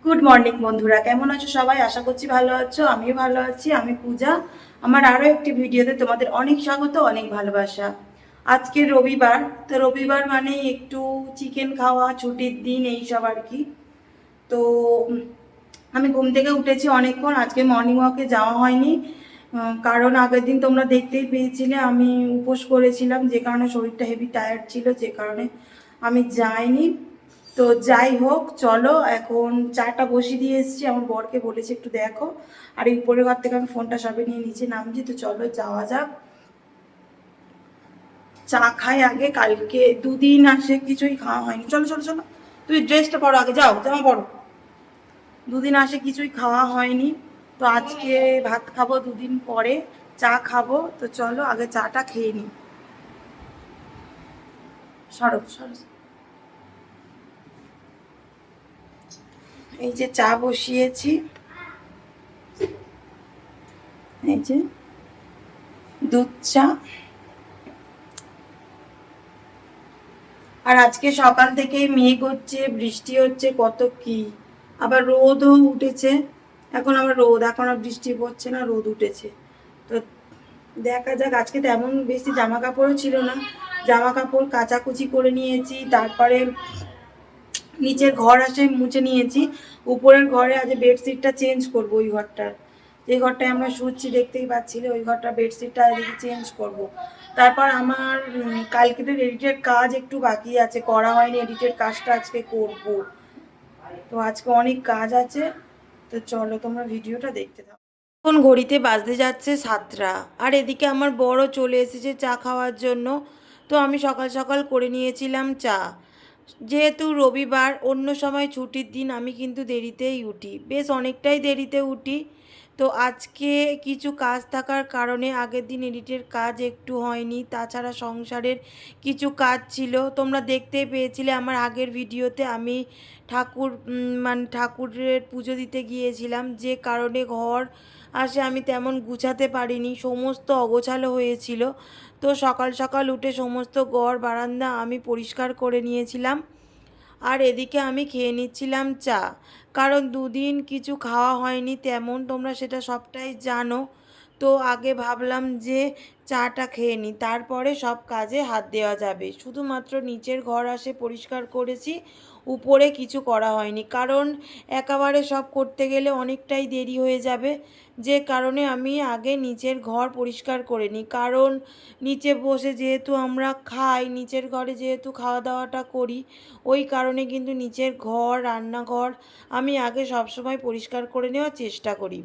Good morning বন্ধুরা, কেমন আছো সবাই? আশা করছি ভালো আছো। আমিও ভালো আছি। আমি পূজা। আমার আরও একটি ভিডিওতে তোমাদের অনেক স্বাগত, অনেক ভালোবাসা। আজকে রবিবার, তো রবিবার মানে একটু চিকেন খাওয়া, ছুটির দিন, এইসব আর কি। তো আমি ঘুম থেকে উঠেছি অনেকক্ষণ। আজকে মর্নিং ওয়াকে যাওয়া হয়নি, কারণ আগের দিন তোমরা দেখতেই পেয়েছিলে আমি উপোস করেছিলাম, যে কারণে শরীরটা হেভি টায়ার্ড ছিল, যে কারণে আমি যাইনি। তো যাই হোক, চলো এখন চাটা বসিয়ে দিয়ে এসেছি। আমার বরকে বলেছি একটু দেখো, আর এই উপরের ঘর থেকে আমি ফোনটা সবে নিয়ে নিচে নামছি। তো চলো যাওয়া যাক, চা খাই আগে। কালকে দুদিন আসে কিছুই খাওয়া হয়নি। চলো চলো চলো, তুই ড্রেসটা পরো আগে, যাও জামা পরো। দুদিন আসে কিছুই খাওয়া হয়নি, তো আজকে ভাত খাবো দুদিন পরে, চা খাবো। তো চলো আগে চাটা খেয়ে নিই। সরো সরো। এই যে চা বসিয়েছি, এই যে দুধ চা। আর আজকে সকাল থেকেই মেঘ হচ্ছে, বৃষ্টি হচ্ছে, কত কি। আবার রোদও উঠেছে, এখন আবার রোদ, এখন আর বৃষ্টি পড়ছে না, রোদ উঠেছে। তো দেখা যাক। আজকে তেমন বেশি জামা কাপড়ও ছিল না, জামা কাপড় কাচাকুচি করে নিয়েছি। তারপরে নিচের ঘর আসে মুছে নিয়েছি। উপরের ঘরে আজ বেডশিটটা চেঞ্জ করব, ওই ঘরটার, যে ঘরটায় আমরা শুচ্ছি দেখতেই পাচ্ছিলে, ওই ঘরটা বেডশিটটা এদিকে চেঞ্জ করব। তারপর আমার কালকে এডিটের কাজ একটু বাকি আছে, করা হয়নি, এডিটের কাজটা আজকে করব। তো আজকে অনেক কাজ আছে। তো চলো তোমরা ভিডিওটা দেখতে থাকো। এখন ঘড়িতে বাজতে যাচ্ছে 7টা, আর এদিকে আমার বড় চলে এসেছে চা খাওয়ার জন্য। তো আমি সকাল সকাল করে নিয়েছিলাম চা। যেহেতু রবিবার, অন্য সময় ছুটির দিন আমি কিন্তু দেরিতেই উঠি, বেশ অনেকটাই দেরিতে উঠি। তো আজকে কিছু কাজ থাকার কারণে আগের দিন এডিটের কাজ একটু হয়নি, তাছাড়া সংসারের কিছু কাজ ছিল। তোমরা দেখতেই পেয়েছিলে আমার আগের ভিডিওতে, আমি মানে ঠাকুরের পুজো দিতে গিয়েছিলাম, যে কারণে ঘর আসে আমি তেমন গুছাতে পারিনি, সমস্ত অগোছালো হয়েছিল। তো সকাল সকাল উঠে সমস্ত ঘর বারান্দা আমি পরিষ্কার করে নিয়েছিলাম। আর এদিকে আমি খেয়ে নিচ্ছিলাম চা, কারণ দুদিন কিছু খাওয়া হয়নি তেমন, তোমরা সেটা সবটাই জানো। তো আগে ভাবলাম যে চাটা খেয়ে নিই, তারপরে সব কাজে হাত দেওয়া যাবে। শুধুমাত্র নিচের ঘর আসে পরিষ্কার করেছি, উপরে কিছু করা হয়নি, কারণ একেবারে সব করতে গেলে অনেকটাই দেরি হয়ে যাবে। যে কারণে আমি আগে নিচের ঘর পরিষ্কার করে নিই, কারণ নিচে বসে যেহেতু আমরা খাই, নিচের ঘরে যেহেতু খাওয়া দাওয়াটা করি, ওই কারণে কিন্তু নিচের ঘর, রান্নাঘর আমি আগে সবসময় পরিষ্কার করে নেওয়ার চেষ্টা করি।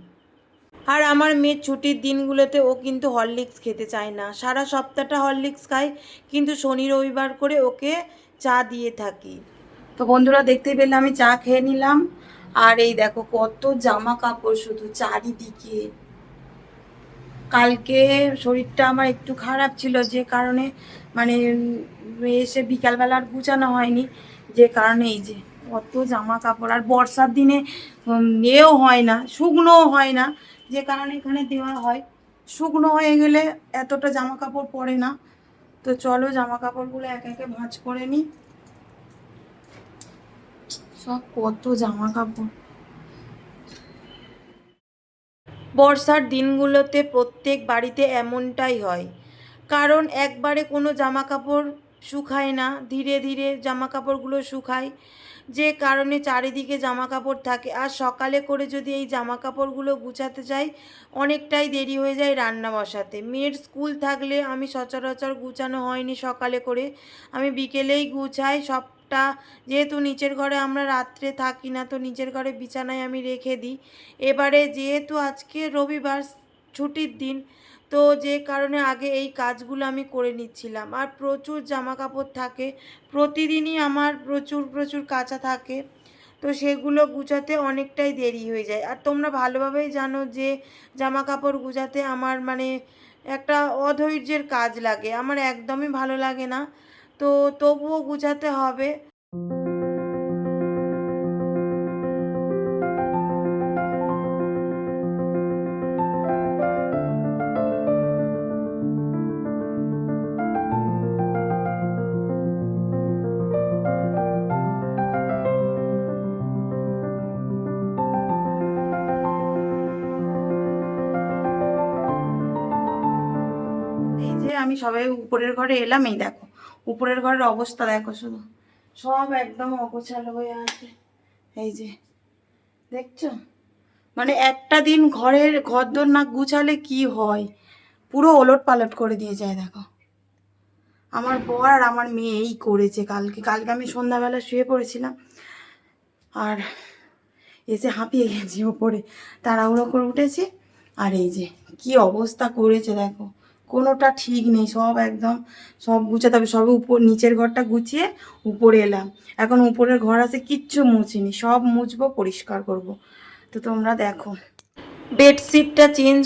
আর আমার মেয়ের ছুটির দিনগুলোতে ও কিন্তু হরলিক্স খেতে চায় না, সারা সপ্তাহটা হরলিক্স খায়, কিন্তু শনি রবিবার করে ওকে চা দিয়ে থাকি। তো বন্ধুরা দেখতেই পেলে আমি চা খেয়ে নিলাম। আর এই দেখো কত জামা কাপড় শুধু চারিদিকে। কালকে শরীরটা আমার একটু খারাপ ছিল, যে কারণে মানে এসে বিকালবেলা আর গুছানো হয়নি, যে কারণে এই যে কত জামা কাপড়। আর বর্ষার দিনে এও হয় না, শুকনোও হয় না, যে কারণে এখানে দেওয়া হয়। শুকনো হয়ে গেলে এতটা জামা কাপড় পরে না। তো চলো জামা কাপড়গুলো একে একে ভাঁজ করে নিই। সব কত জামা কাপড়। বর্ষার দিনগুলোতে প্রত্যেক বাড়িতে এমনটাই হয়, কারণ একবারে কোনো জামা কাপড় শুকায় না, ধীরে ধীরে জামা কাপড়গুলো শুকায়, যে কারণে চারিদিকে জামা কাপড় থাকে। আর সকালে করে যদি এই জামা কাপড়গুলো গুছাতে যাই, অনেকটাই দেরি হয়ে যায় রান্না বসাতে। মেয়ের স্কুল থাকলে আমি সচরাচর গুছানো হয়নি সকালে করে, আমি বিকেলেই গুছাই সবটা। যেহেতু নিচের ঘরে আমরা রাত্রে থাকি না, তো নিচের ঘরে বিছানায় আমি রেখে দিই। এবারে যেহেতু আজকে রবিবার, ছুটির দিন, তো যে কারণে আগে এই কাজগুলো আমি করে নিচ্ছিলাম। আর প্রচুর জামা কাপড় থাকে, প্রতিদিনই আমার প্রচুর প্রচুর কাচা থাকে, তো সেগুলো গুছাতে অনেকটাই দেরি হয়ে যায়। আর তোমরা ভালোভাবেই জানো যে জামা কাপড় গুছাতে আমার মানে একটা অধৈর্যের কাজ লাগে, আমার একদমই ভালো লাগে না। তো তবুও গুছাতে হবে। আমি সবাই উপরের ঘরে এলাম, এই দেখো উপরের ঘরের অবস্থা দেখো, শুধু সব একদম অগোছালো হয়ে আছে। এই যে দেখছো, মানে একটা দিন ঘরের ঘরদোর না গুছালে কি হয়, পুরো ওলট পালট করে দিয়ে যায়। দেখো আমার বর আর আমার মেয়ে এই করেছে কালকে। আমি সন্ধ্যাবেলা শুয়ে পড়েছিলাম আর এসে হাঁপিয়ে গেছি, ওপরে তাড়াহুড়ো করে উঠেছি, আর এই যে কি অবস্থা করেছে দেখো, কোনোটা ঠিক নেই, সব একদম সব গুছাতে হবে। সবে উপর নিচের ঘরটা গুছিয়ে উপরে এলাম, এখন উপরের ঘর আছে কিচ্ছু মুছিনি, সব মুছবো পরিষ্কার করব। তো তোমরা দেখো বেডশিটটা চেঞ্জ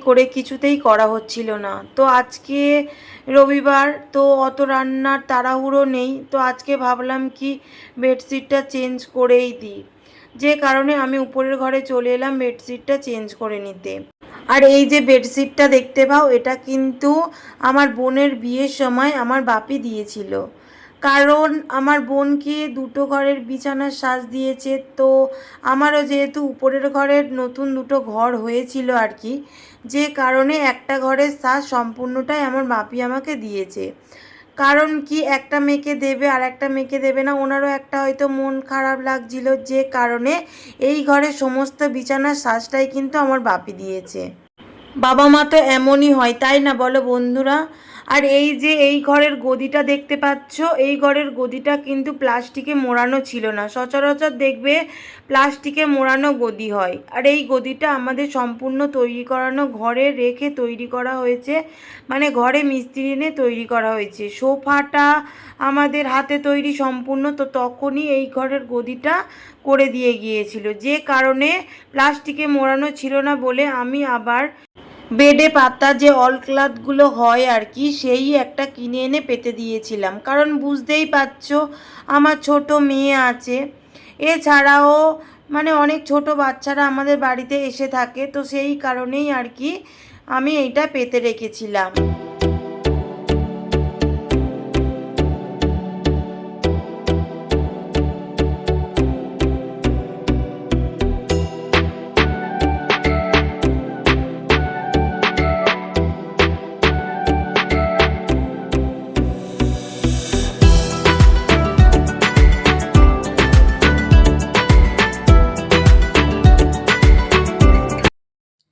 করে কিছুতেই করা হচ্ছিল না। তো আজকে রবিবার, তো অত রান্নার তাড়াহুড়ো নেই, তো আজকে ভাবলাম কি বেডশিটটা চেঞ্জ করেই দিই, যে কারণে আমি উপরের ঘরে চলে এলাম বেডশিটটা চেঞ্জ করে নিতে। আর এই যে বেডশিটটা দেখতে পাও, এটা কিন্তু আমার বোনের বিয়ের সময় আমার বাপি দিয়েছিল, কারণ আমার বোনকে দুটো ঘরের বিছানার সাজ দিয়েছে। তো আমারও যেহেতু উপরের ঘরের নতুন দুটো ঘর হয়েছিল আর কি, যে কারণে একটা ঘরের সাজ সম্পূর্ণটাই আমার বাপি আমাকে দিয়েছে। কারণ কি একটা মেয়েকে দেবে আর একটা মেয়েকে দেবে না, ওনারও একটা হয়তো মন খারাপ লাগছিল, যে কারণে এই ঘরের সমস্ত বিছানার সাজটাই কিন্তু আমার বাপি দিয়েছে। বাবা মা তো এমনই হয়, তাই না বলো বন্ধুরা? আর এই যে এই ঘরের গদিটা দেখতে পাচ্ছ, এই ঘরের গদিটা কিন্তু প্লাস্টিকে মোড়ানো ছিল না, সচরাচর দেখবে প্লাস্টিকে মোড়ানো গদি হয়। আর এই গদিটা আমাদের সম্পূর্ণ তৈরি করানো ঘরে রেখে তৈরি করা হয়েছে, মানে ঘরে মিস্ত্রি এনে তৈরি করা হয়েছে। সোফাটা আমাদের হাতে তৈরি সম্পূর্ণ, তো তখনই এই ঘরের গদিটা করে দিয়ে গিয়েছিল, যে কারণে প্লাস্টিকে মোড়ানো ছিল না বলে আমি আবার বেডে পাতা যে অল ক্লথগুলো হয় আর কি, সেই একটা কিনে এনে পেতে দিয়েছিলাম। কারণ বুঝতেই পারছো আমার ছোট মেয়ে আছে, এছাড়াও মানে অনেক ছোট বাচ্চারা আমাদের বাড়িতে এসে থাকে, তো সেই কারণেই আর কি আমি এইটা পেতে রেখেছিলাম।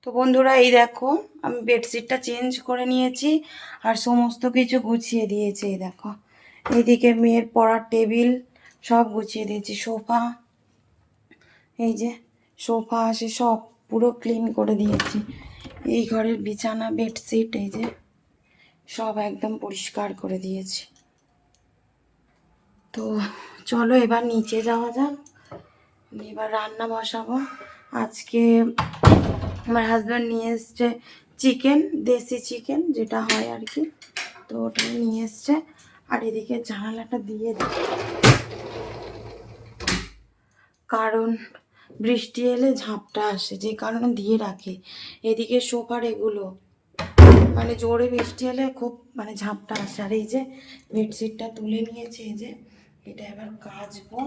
তো বন্ধুরা এই দেখো আমি বেডশিটটা চেঞ্জ করে নিয়েছি আর সমস্ত কিছু গুছিয়ে দিয়েছি। এই দেখো এইদিকে মেয়ের পড়ার টেবিল সব গুছিয়ে দিয়েছি, সোফা, এই যে সোফা আসে সব পুরো ক্লিন করে দিয়েছি। এই ঘরের বিছানা বেডশিট এই যে সব একদম পরিষ্কার করে দিয়েছি। তো চলো এবার নিচে যাওয়া যাক, এবার রান্না বসাবো। আজকে আমার হাজব্যান্ড নিয়ে এসছে চিকেন, দেশি চিকেন যেটা হয় আর কি, তো ওটা নিয়ে এসছে। আর এদিকে জানালাটা দিয়ে দিই, কারণ বৃষ্টি এলে ঝাপটা আসে, যে কারণে দিয়ে রাখে। এদিকে সোফার এগুলো মানে জোরে বৃষ্টি এলে খুব মানে ঝাপটা আসে। আর এই যে বেডশিটটা তুলে নিয়েছে, এই যে এটা এবার কাচবো,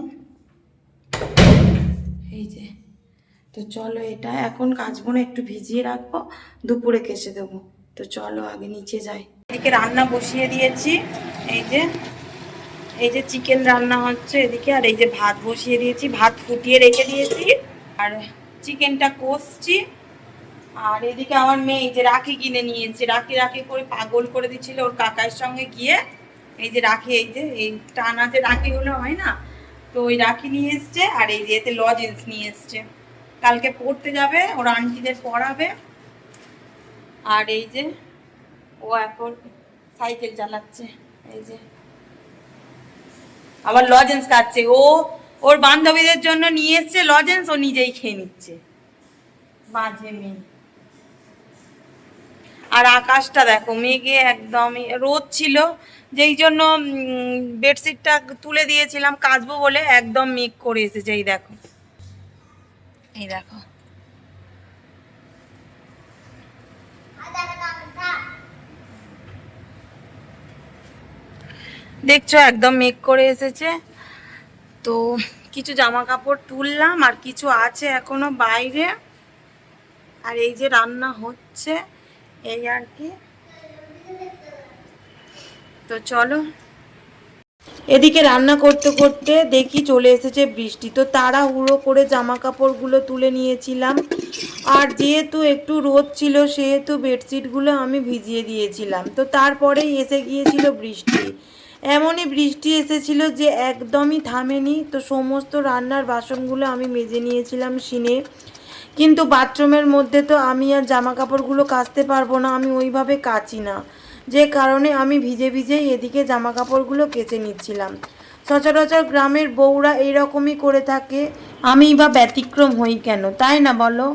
এই যে। তো চলো এটা এখন কাচবো না, একটু ভিজিয়ে রাখবো, দুপুরে কেচে দেবো। তো চলো আগে নিচে যাই। এদিকে রান্না বসিয়ে দিয়েছি, এই যে চিকেন রান্না হচ্ছে এদিকে, আর এই যে ভাত বসিয়ে দিয়েছি, ভাত ফুটিয়ে রেখে দিয়েছি আর চিকেনটা কষছি। আর এদিকে আমার মেয়ে এই যে রাখি কিনে নিয়েছে, রাখি রাখি করে পাগল করে দিচ্ছিল ওর কাকার সঙ্গে গিয়ে। এই যে রাখি, এই যে এই টানা যে রাখিগুলো হয় না, তো ওই রাখি নিয়ে এসছে, আর এই যে এতে লজেন্স নিয়ে এসছে, কালকে পড়তে যাবে, ওর আন্টিদের পড়াবে। আর এই যে ও এখন সাইকেল চালাচ্ছে, এই যে আবার লজেন্স খাচ্ছে। ও ওর বান্ধবীদের জন্য নিয়ে এসছে লজেন্স, ও নিজেই খেয়ে নিচ্ছে, বাজে মেয়ে। আর আকাশটা দেখো মেঘে একদম, রোদ ছিল যেই জন্য বেডশিটটা তুলে দিয়েছিলাম কাচবো বলে, একদম মেঘ করে এসেছে। এই দেখো, এই দেখো দেখছো একদম মেঘ করে এসেছে। তো কিছু জামা কাপড় তুললাম আর কিছু আছে এখনো বাইরে। আর এই যে রান্না হচ্ছে এই আর কি। তো চলো, এদিকে রান্না করতে করতে দেখি চলে এসেছে বৃষ্টি। তো তাড়াহুড়ো করে জামা কাপড়গুলো তুলে নিয়েছিলাম, আর যেহেতু একটু রোদ ছিল সেহেতু বেডশিটগুলো আমি ভিজিয়ে দিয়েছিলাম। তো তারপরেই এসে গিয়েছিল বৃষ্টি। এমনই বৃষ্টি এসেছিল যে একদমই থামেনি। তো সমস্ত রান্নার বাসনগুলো আমি মেজে নিয়েছিলাম সিনে, কিন্তু বাথরুমের মধ্যে তো আমি আর জামা কাপড়গুলো কাচতে পারবো না, আমি ওইভাবে কাচি না, যে কারণে আমি ভিজে ভিজেই এদিকে জামা কাপড়গুলো কেচে নিচ্ছিলাম। সচরাচর গ্রামের বউরা এইরকমই করে থাকে, আমি বা ব্যতিক্রম হই কেন, তাই না বলো?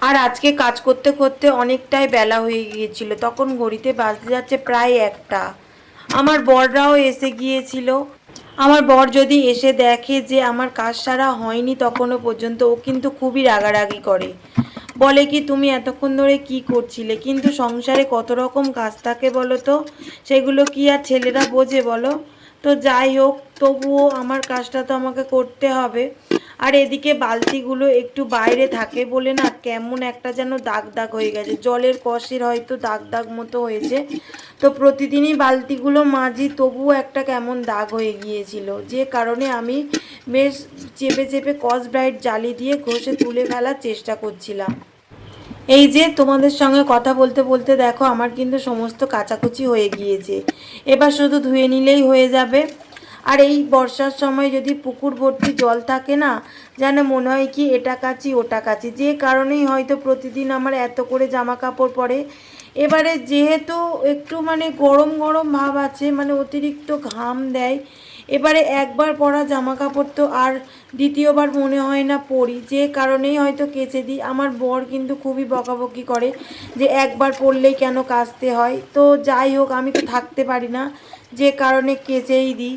আর আজকে কাজ করতে করতে অনেকটাই বেলা হয়ে গিয়েছিল, তখন ঘড়িতে বাজতে যাচ্ছে প্রায় 1টা। আমার বররাও এসে গিয়েছিল। আমার বর যদি এসে দেখে যে আমার কাজ সারা হয়নি তখনও পর্যন্ত, ও কিন্তু খুবই রাগারাগি করে, বলে কি তুমি এতক্ষণ ধরে কি করছিলে। কিন্তু সংসারে কত রকম কাজ থাকে বলো তো, সেগুলো কি আর ছেলেরা বোঝে বলো? তো যাই হোক, তবুও আমার কাজটা তো আমাকে করতে হবে। আর এদিকে বালতিগুলো একটু বাইরে থাকে বলে না কেমন একটা যেন দাগ দাগ হয়ে গেছে, জলের কষের হয়তো দাগ দাগ মতো হয়েছে। তো প্রতিদিনই বালতিগুলো মাজি, তবুও একটা কেমন দাগ হয়ে গিয়েছিল, যে কারণে আমি বেশ চেপে চেপে স্কচ ব্রাইট জালি দিয়ে ঘষে তুলে ফেলার চেষ্টা করছিলাম। এই যে তোমাদের সঙ্গে কথা বলতে বলতে দেখো আমার কিন্তু সমস্ত কাচাকুচি হয়ে গিয়েছে, এবার শুধু ধুয়ে নিলেই হয়ে যাবে। আর এই বর্ষার সময় যদি পুকুর ভর্তি জল থাকে না, যেন মনে হয় কি এটা কাচি ওটা কাচি, যে কারণেই হয়তো প্রতিদিন আমার এত করে জামা কাপড় পরে। এবারে যেহেতু একটু মানে গরম গরম ভাব আছে, মানে অতিরিক্ত ঘাম দেয়, এবারে একবার পরা জামা কাপড় তো আর দ্বিতীয়বার মনে হয় না পরি, যে কারণেই হয়তো কেচে দিই। আমার বর কিন্তু খুবই বকাবকি করে যে একবার পরলেই কেন কাচতে হয়। তো যাই হোক, আমি তো থাকতে পারি না, যে কারণে কেচেই দিই।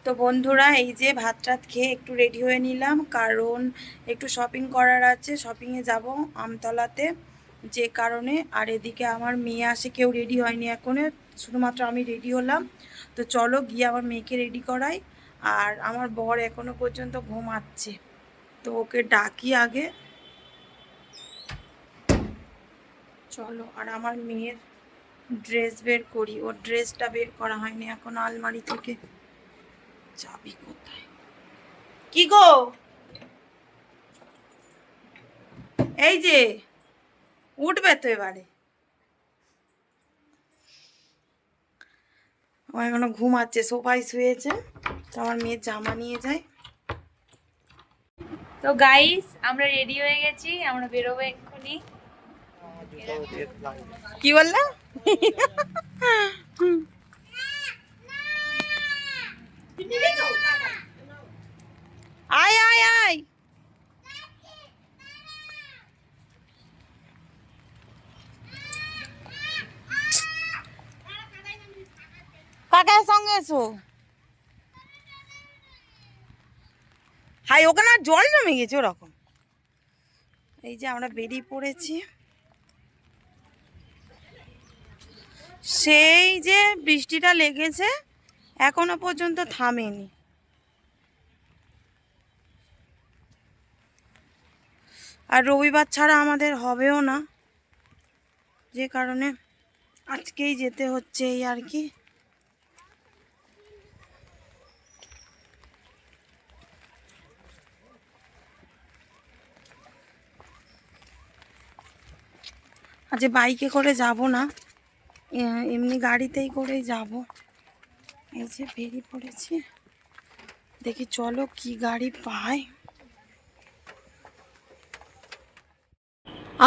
তো বন্ধুরা, এই যে ভাত টাত খেয়ে একটু রেডি হয়ে নিলাম, কারণ একটু শপিং করার আছে, শপিংয়ে যাব আমতলাতে, যে কারণে। আর এদিকে আমার মেয়ে আসে, কেউ রেডি হয়নি এখনো, শুধুমাত্র আমি রেডি হলাম। তো চলো গিয়ে আমার মেয়েকে রেডি করাই। আর আমার বর এখনো পর্যন্ত ঘুমাচ্ছে, তো ওকে ডাকি আগে। চলো, আর আমার মেয়ের ড্রেস বের করি, ওর ড্রেসটা বের করা হয়নি এখন আলমারি থেকে। চাবি কোথায়? কি গো, এই যে উঠবে তো এবারে। ও এখনো ঘুমাচ্ছে, সোফায় শুয়েছে। তো আমার মেয়ের জামা নিয়ে যায়। তো গাইস, আমরা রেডি হয়ে গেছি, আমরা বেরোবো এক্ষুনি। কি বললা? আয় আয় আয়, কাকার সঙ্গে এসো। হাই, ওখানে আর জল জমে গেছে ওরকম। এই যে আমরা বেরিয়ে পড়েছি, সেই যে বৃষ্টিটা লেগেছে এখনো পর্যন্ত থামেনি। আর রবিবার ছাড়া আমাদের হবেও না, যে কারণে আজকেই যেতে হচ্ছে এই আর কি। আজ বাইকে করে যাব না, এমনি গাড়িতেই করেই যাব। এই যে বেরিয়ে পড়েছি, দেখি চলো কি গাড়ি পাই।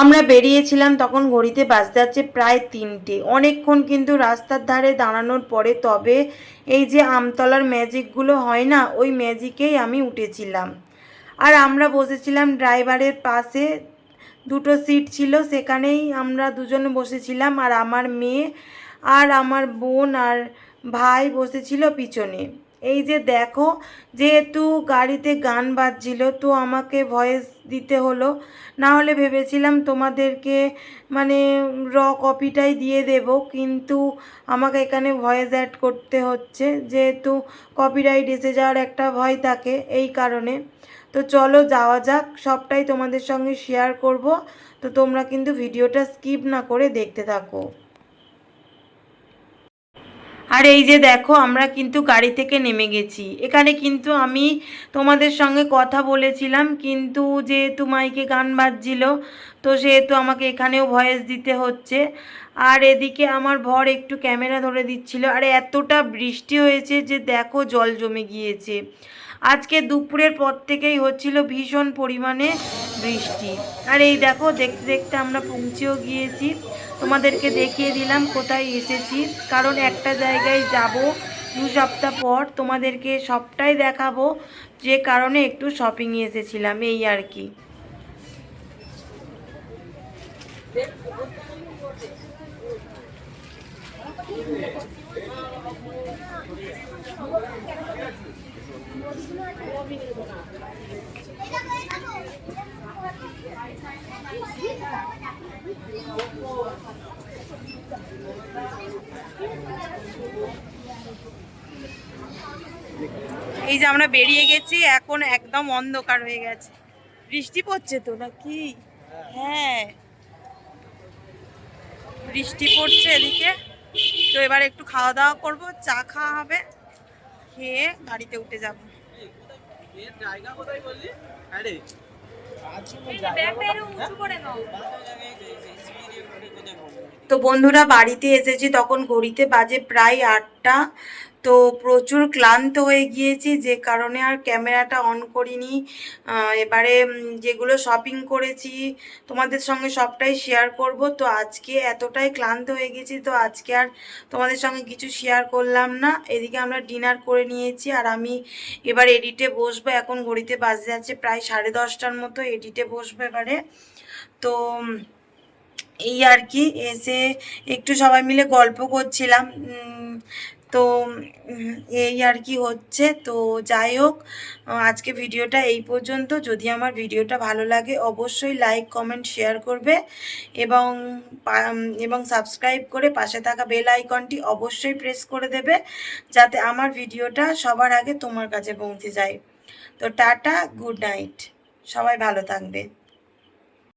আমরা বেরিয়েছিলাম তখন ঘড়িতে বাজতে যাচ্ছে প্রায় 3টে। অনেকক্ষণ কিন্তু রাস্তার ধারে দাঁড়ানোর পরে তবে এই যে আমতলার ম্যাজিকগুলো হয় না, ওই ম্যাজিকেই আমি উঠেছিলাম। আর আমরা বসেছিলাম ড্রাইভারের পাশে, দুটো সিট ছিল, সেখানেই আমরা দুজনে বসেছিলাম। আর আমার মেয়ে আর আমার বোন আর ভাই বসেছিল পিছনে। এই যে দেখো, যেহেতু গাড়িতে গান বাজছিল তো আমাকে ভয়েস দিতে হলো, না হলে ভেবেছিলাম তোমাদেরকে মানে কপিটাই দিয়ে দেব, কিন্তু আমাকে এখানে ভয়েস অ্যাড করতে হচ্ছে, যেহেতু কপিরাইট এসে যাওয়ার একটা ভয় থাকে, এই কারণে। তো চলো যাওয়া যাক, সবটাই তোমাদের সঙ্গে শেয়ার করব। তো তোমরা কিন্তু ভিডিওটা স্কিপ না করে দেখতে থাকো। আর এই যে দেখো, আমরা কিন্তু গাড়ি থেকে নেমে গেছি। এখানে কিন্তু আমি তোমাদের সঙ্গে কথা বলেছিলাম, কিন্তু যেহেতু মাইকে গান বাজছিল তো সেহেতু আমাকে এখানেও ভয়েস দিতে হচ্ছে। আর এদিকে আমার বর একটু ক্যামেরা ধরে দিচ্ছিল। আর এতটা বৃষ্টি হয়েছে যে দেখো জল জমে গিয়েছে। আজকে দুপুরের পর থেকেই হচ্ছিল ভীষণ পরিমাণে বৃষ্টি। আর এই দেখো, দেখতে দেখতে আমরা পৌঁছেও গিয়েছি। তোমাদেরকে দেখিয়ে দিলাম কোথায় এসেছি, কারণ একটা জায়গায় যাব 2 সপ্তাহ পর, তোমাদেরকে সবটাই দেখাবো, যে কারণে একটু শপিংয়ে এসেছিলাম এই আর কি। এই যে আমরা বেরিয়ে গেছি, এখন একদম অন্ধকার হয়ে গেছে। বৃষ্টি পড়ছে তো নাকি? হ্যাঁ, বৃষ্টি পড়ছে এদিকে। তো এবার একটু খাওয়া দাওয়া করবো, চা খাওয়া হবে, খেয়ে গাড়িতে উঠে যাব। তো বন্ধুরা বাড়িতে এসেছি, তখন ঘড়িতে বাজে প্রায় 8টা। তো প্রচুর ক্লান্ত হয়ে গিয়েছি, যে কারণে আর ক্যামেরাটা অন করিনি। এবারে যেগুলো শপিং করেছি তোমাদের সঙ্গে সবটাই শেয়ার করব। তো আজকে এতটাই ক্লান্ত হয়ে গেছি, তো আজকে আর তোমাদের সঙ্গে কিছু শেয়ার করলাম না। এদিকে আমরা ডিনার করে নিয়েছি, আর আমি এবার এডিটে বসবো। এখন ঘড়িতে বাজে যাচ্ছে প্রায় 10:30টার মতো, এডিটে বসবো এবারে। তো এই আর কি, এসে একটু সবাই মিলে গল্প করছিলাম। তো এই আর কি হচ্ছে। তো যাই হোক, আজকে ভিডিওটা এই পর্যন্ত। যদি আমার ভিডিওটা ভালো লাগে অবশ্যই লাইক কমেন্ট শেয়ার করবে, এবং এবং সাবস্ক্রাইব করে পাশে থাকা বেল আইকনটি অবশ্যই প্রেস করে দেবে, যাতে আমার ভিডিওটা সবার আগে তোমার কাছে পৌঁছে যায়। তো টাটা, গুড নাইট, সবাই ভালো থাকবে।